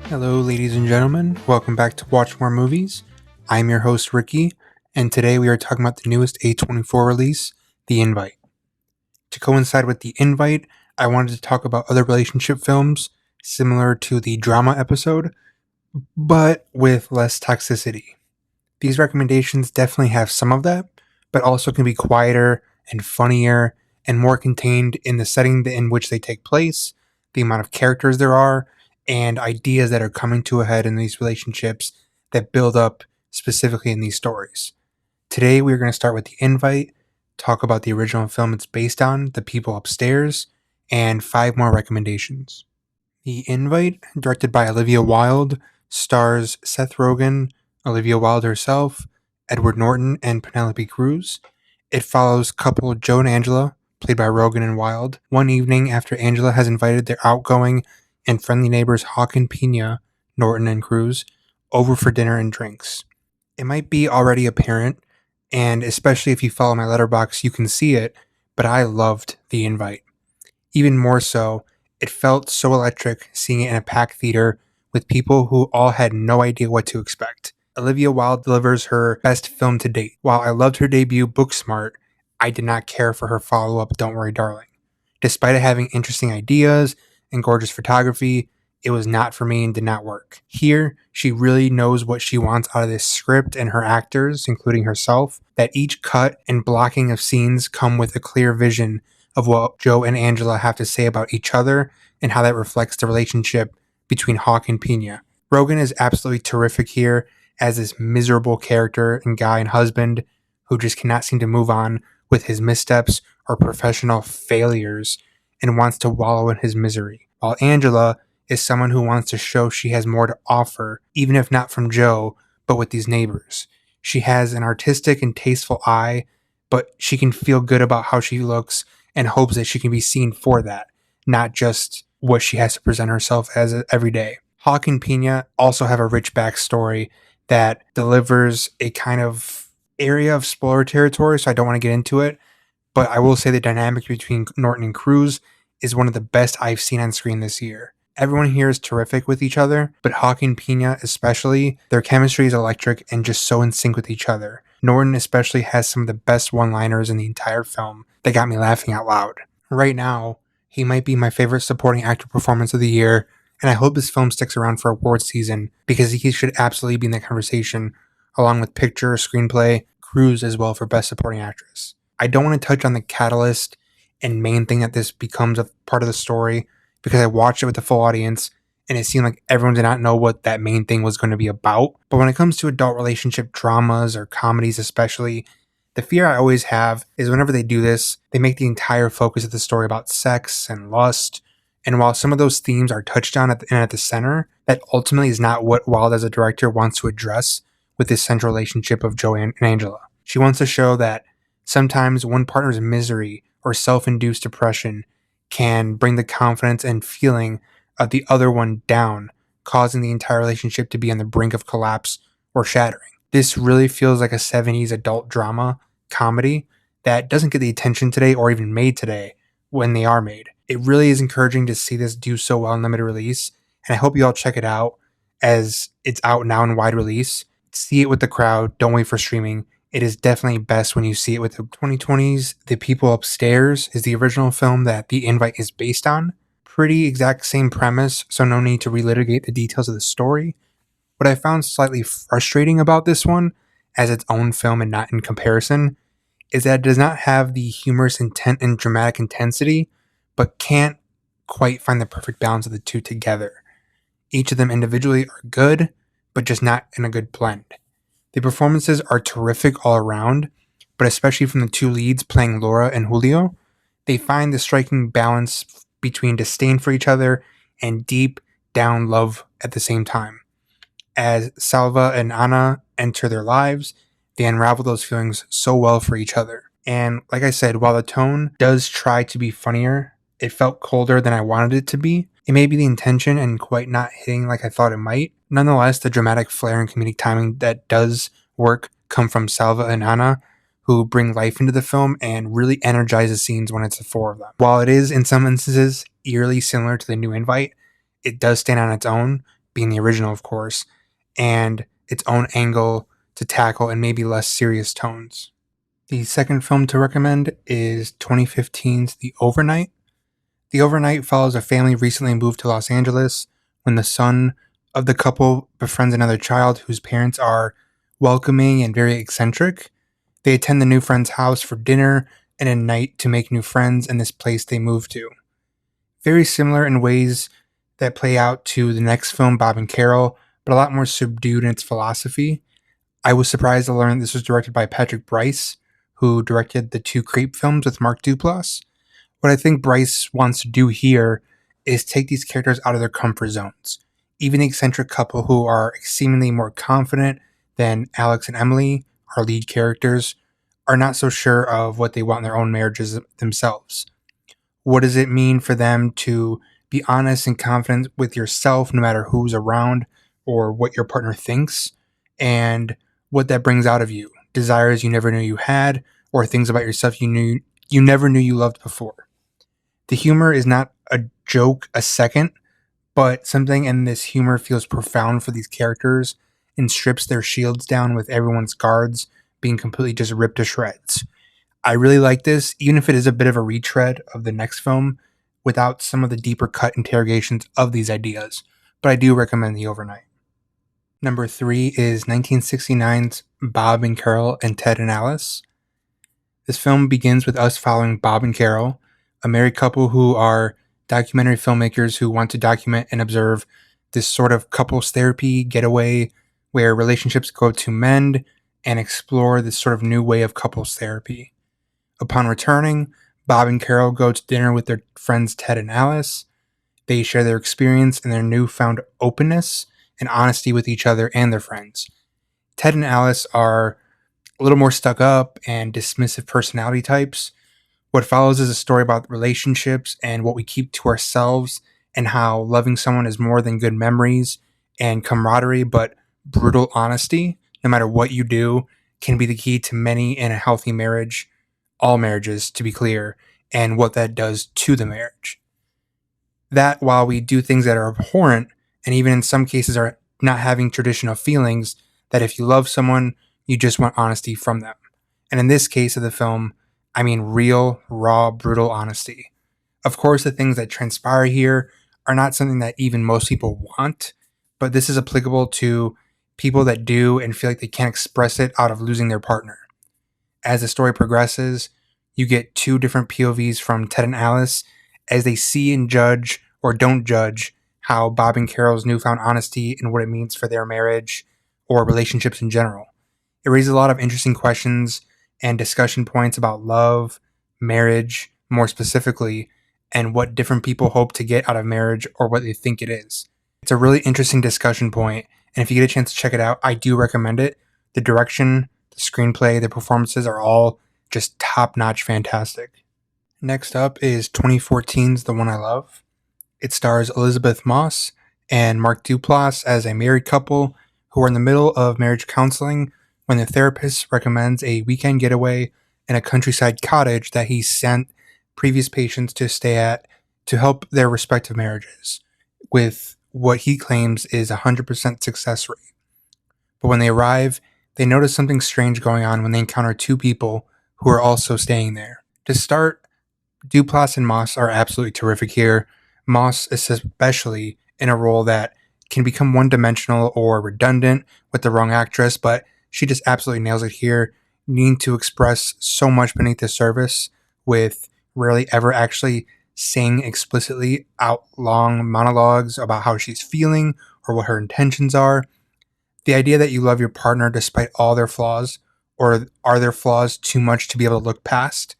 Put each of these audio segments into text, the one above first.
Hello, ladies and gentlemen. Welcome back to Watch More Movies. I'm your host, Ricky, and today we are talking about the newest A24 release, The Invite. To coincide with The Invite, I wanted to talk about other relationship films similar to the drama episode, but with less toxicity. These recommendations definitely have some of that, but also can be quieter and funnier and more contained in the setting in which they take place, the amount of characters there are, and ideas that are coming to a head in these relationships that build up specifically in these stories. Today, we're going to start with The Invite, talk about the original film it's based on, The People Upstairs, and 5 more recommendations. The Invite, directed by Olivia Wilde, stars Seth Rogen, Olivia Wilde herself, Edward Norton, and Penelope Cruz. It follows couple Joe and Angela, played by Rogen and Wilde, one evening after Angela has invited their outgoing and friendly neighbors Hawk and Pina, Norton and Cruz, over for dinner and drinks. It might be already apparent, and especially if you follow my Letterboxd, you can see it, but I loved The Invite. Even more so, it felt so electric seeing it in a packed theater with people who all had no idea what to expect. Olivia Wilde delivers her best film to date. While I loved her debut, Booksmart, I did not care for her follow-up, Don't Worry Darling. Despite it having interesting ideas and gorgeous photography, it was not for me and did not work. Here, she really knows what she wants out of this script and her actors, including herself, that each cut and blocking of scenes come with a clear vision of what Joe and Angela have to say about each other and how that reflects the relationship between Hawk and Pina. Rogen is absolutely terrific here as this miserable character and guy and husband who just cannot seem to move on with his missteps or professional failures and wants to wallow in his misery. While Angela is someone who wants to show she has more to offer, even if not from Joe, but with these neighbors. She has an artistic and tasteful eye, but she can feel good about how she looks and hopes that she can be seen for that, not just what she has to present herself as every day. Hawk and Pina also have a rich backstory that delivers a kind of area of spoiler territory, so I don't want to get into it, but I will say the dynamic between Norton and Cruz is one of the best I've seen on screen this year. Everyone here is terrific with each other, but Hawk and Pina especially, their chemistry is electric and just so in sync with each other. Norton especially has some of the best one-liners in the entire film that got me laughing out loud. Right now, he might be my favorite supporting actor performance of the year, and I hope this film sticks around for awards season because he should absolutely be in the conversation, along with picture, screenplay, Cruz as well for best supporting actress. I don't want to touch on the catalyst and main thing that this becomes a part of the story because I watched it with the full audience and it seemed like everyone did not know what that main thing was going to be about. But when it comes to adult relationship dramas or comedies especially, the fear I always have is whenever they do this, they make the entire focus of the story about sex and lust. And while some of those themes are touched on at the center, that ultimately is not what Wilde as a director wants to address with this central relationship of Joe and Angela. She wants to show that sometimes one partner's misery or self-induced depression can bring the confidence and feeling of the other one down, causing the entire relationship to be on the brink of collapse or shattering. This really feels like a 70s adult drama comedy that doesn't get the attention today or even made today when they are made. It really is encouraging to see this do so well in limited release, and I hope you all check it out as it's out now in wide release. See it with the crowd, don't wait for streaming. It is definitely best when you see it with the 2020s. The People Upstairs is the original film that The Invite is based on. Pretty exact same premise, so no need to relitigate the details of the story. What I found slightly frustrating about this one, as its own film and not in comparison, is that it does not have the humorous intent and dramatic intensity, but can't quite find the perfect balance of the two together. Each of them individually are good, but just not in a good blend. The performances are terrific all around, but especially from the two leads playing Laura and Julio, they find the striking balance between disdain for each other and deep down love at the same time. As Salva and Anna enter their lives, they unravel those feelings so well for each other. And like I said, while the tone does try to be funnier, it felt colder than I wanted it to be. It may be the intention and quite not hitting like I thought it might. Nonetheless, the dramatic flair and comedic timing that does work come from Salva and Anna, who bring life into the film and really energize the scenes when it's the four of them. While it is, in some instances, eerily similar to the new Invite, it does stand on its own, being the original, of course, and its own angle to tackle and maybe less serious tones. The second film to recommend is 2015's The Overnight. The Overnight follows a family recently moved to Los Angeles when the son of the couple befriends another child whose parents are welcoming and very eccentric. They attend the new friend's house for dinner and a night to make new friends in this place they move to. Very similar in ways that play out to the next film, Bob and Carol, but a lot more subdued in its philosophy. I was surprised to learn this was directed by Patrick Bryce, who directed the two Creep films with Mark Duplass. What I think Bryce wants to do here is take these characters out of their comfort zones. Even the eccentric couple who are seemingly more confident than Alex and Emily, our lead characters, are not so sure of what they want in their own marriages themselves. What does it mean for them to be honest and confident with yourself no matter who's around or what your partner thinks, and what that brings out of you? Desires you never knew you had, or things about yourself you never knew you loved before. The humor is not a joke a second, but something in this humor feels profound for these characters and strips their shields down with everyone's guards being completely just ripped to shreds. I really like this, even if it is a bit of a retread of the next film without some of the deeper cut interrogations of these ideas, but I do recommend The Overnight. Number 3 is 1969's Bob and Carol and Ted and Alice. This film begins with us following Bob and Carol, a married couple who are documentary filmmakers who want to document and observe this sort of couples therapy getaway where relationships go to mend and explore this sort of new way of couples therapy. Upon returning, Bob and Carol go to dinner with their friends Ted and Alice. They share their experience and their newfound openness and honesty with each other and their friends. Ted and Alice are a little more stuck up and dismissive personality types. What follows is a story about relationships and what we keep to ourselves, and how loving someone is more than good memories and camaraderie, but brutal honesty, no matter what you do, can be the key to many in a healthy marriage, all marriages, to be clear, and what that does to the marriage. That while we do things that are abhorrent, and even in some cases are not having traditional feelings, that if you love someone, you just want honesty from them. And in this case of the film, I mean real, raw, brutal honesty. Of course, the things that transpire here are not something that even most people want, but this is applicable to people that do and feel like they can't express it out of losing their partner. As the story progresses, you get two different POVs from Ted and Alice as they see and judge, or don't judge, how Bob and Carol's newfound honesty and what it means for their marriage or relationships in general. It raises a lot of interesting questions and discussion points about love, marriage, more specifically, and what different people hope to get out of marriage or what they think it is. It's a really interesting discussion point, and if you get a chance to check it out, I do recommend it. The direction, the screenplay, the performances are all just top-notch fantastic. Next up is 2014's The One I Love. It stars Elizabeth Moss and Mark Duplass as a married couple who are in the middle of marriage counseling when the therapist recommends a weekend getaway in a countryside cottage that he sent previous patients to stay at to help their respective marriages, with what he claims is a 100% success rate. But when they arrive, they notice something strange going on when they encounter two people who are also staying there. To start, Duplass and Moss are absolutely terrific here. Moss is especially in a role that can become one-dimensional or redundant with the wrong actress, but she just absolutely nails it here, needing to express so much beneath the surface with rarely ever actually saying explicitly out long monologues about how she's feeling or what her intentions are. The idea that you love your partner despite all their flaws, or are their flaws too much to be able to look past?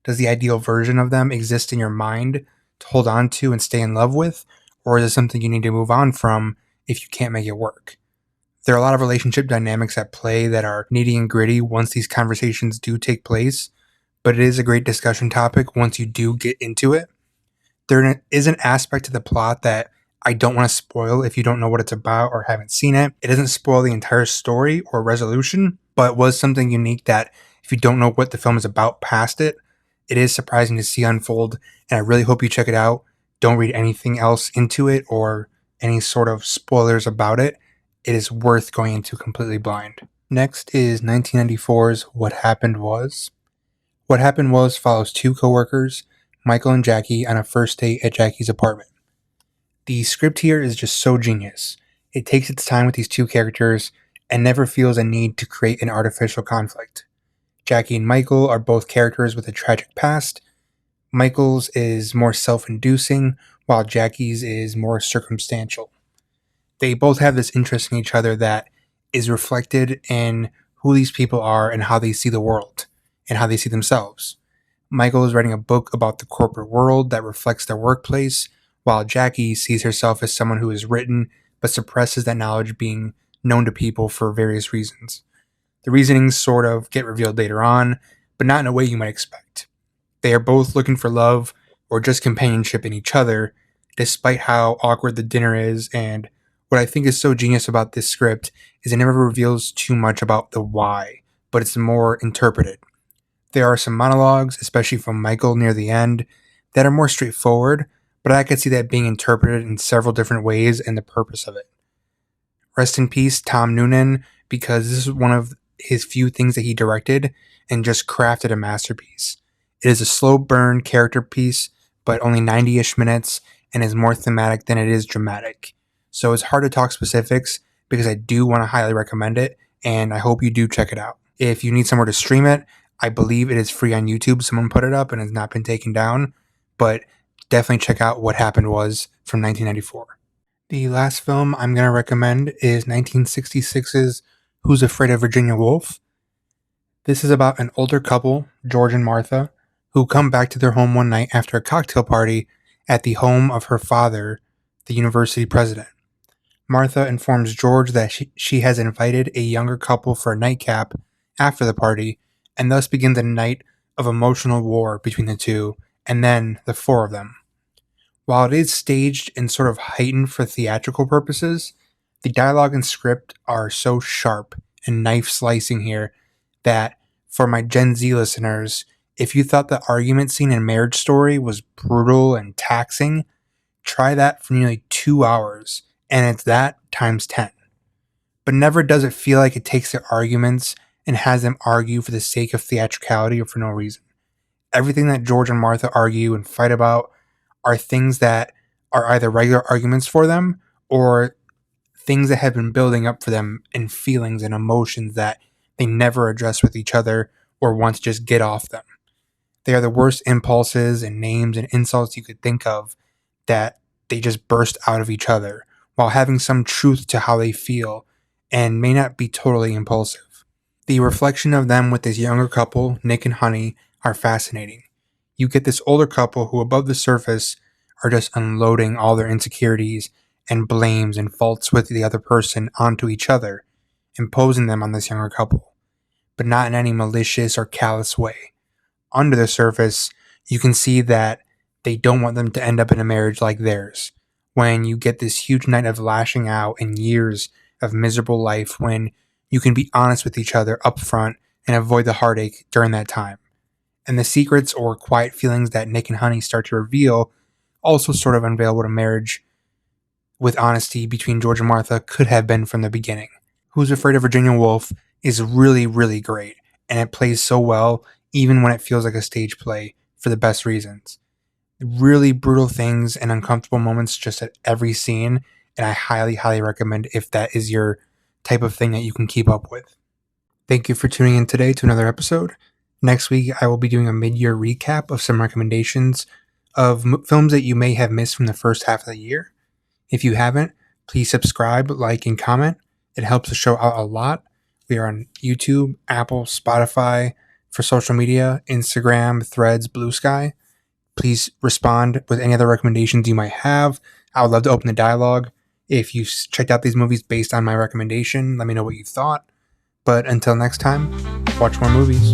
Does the ideal version of them exist in your mind to hold on to and stay in love with? Or is it something you need to move on from if you can't make it work? There are a lot of relationship dynamics at play that are nitty and gritty once these conversations do take place, but it is a great discussion topic once you do get into it. There is an aspect to the plot that I don't want to spoil if you don't know what it's about or haven't seen it. It doesn't spoil the entire story or resolution, but it was something unique that if you don't know what the film is about past it, it is surprising to see unfold, and I really hope you check it out. Don't read anything else into it or any sort of spoilers about it, it is worth going into completely blind. Next is 1994's What Happened Was. What Happened Was follows two coworkers, Michael and Jackie, on a first date at Jackie's apartment. The script here is just so genius. It takes its time with these two characters and never feels a need to create an artificial conflict. Jackie and Michael are both characters with a tragic past. Michael's is more self-inducing, while Jackie's is more circumstantial. They both have this interest in each other that is reflected in who these people are and how they see the world and how they see themselves. Michael is writing a book about the corporate world that reflects their workplace, while Jackie sees herself as someone who is written but suppresses that knowledge being known to people for various reasons. The reasonings sort of get revealed later on, but not in a way you might expect. They are both looking for love or just companionship in each other, despite how awkward the dinner is. And what I think is so genius about this script is it never reveals too much about the why, but it's more interpreted. There are some monologues, especially from Michael near the end, that are more straightforward, but I could see that being interpreted in several different ways and the purpose of it. Rest in peace, Tom Noonan, because this is one of his few things that he directed and just crafted a masterpiece. It is a slow burn character piece, but only 90-ish minutes, and is more thematic than it is dramatic. So it's hard to talk specifics because I do want to highly recommend it, and I hope you do check it out. If you need somewhere to stream it, I believe it is free on YouTube. Someone put it up and has not been taken down, but definitely check out What Happened Was from 1994. The last film I'm going to recommend is 1966's Who's Afraid of Virginia Woolf. This is about an older couple, George and Martha, who come back to their home one night after a cocktail party at the home of her father, the university president. Martha informs George that she has invited a younger couple for a nightcap after the party, and thus begins a night of emotional war between the two, and then the four of them. While it is staged and sort of heightened for theatrical purposes, the dialogue and script are so sharp and knife slicing here that for my Gen Z listeners, if you thought the argument scene in Marriage Story was brutal and taxing, try that for nearly 2 hours, and it's that times 10. But never does it feel like it takes their arguments and has them argue for the sake of theatricality or for no reason. Everything that George and Martha argue and fight about are things that are either regular arguments for them or things that have been building up for them in feelings and emotions that they never address with each other or want to just get off them. They are the worst impulses and names and insults you could think of that they just burst out of each other while having some truth to how they feel and may not be totally impulsive. The reflection of them with this younger couple, Nick and Honey, are fascinating. You get this older couple who above the surface are just unloading all their insecurities and blames and faults with the other person onto each other, imposing them on this younger couple, but not in any malicious or callous way. Under the surface, you can see that they don't want them to end up in a marriage like theirs, when you get this huge night of lashing out and years of miserable life when you can be honest with each other up front and avoid the heartache during that time. And the secrets or quiet feelings that Nick and Honey start to reveal also sort of unveil what a marriage with honesty between George and Martha could have been from the beginning. Who's Afraid of Virginia Woolf is really, really great, and it plays so well even when it feels like a stage play for the best reasons. Really brutal things and uncomfortable moments just at every scene, and I highly, highly recommend if that is your type of thing that you can keep up with. Thank you for tuning in today to another episode. Next week, I will be doing a mid-year recap of some recommendations of films that you may have missed from the first half of the year. If you haven't, please subscribe, like, and comment. It helps the show out a lot. We are on YouTube, Apple, Spotify, for social media, Instagram, Threads, Bluesky. Please respond with any other recommendations you might have. I would love to open the dialogue. If you checked out these movies based on my recommendation, let me know what you thought. But until next time, watch more movies.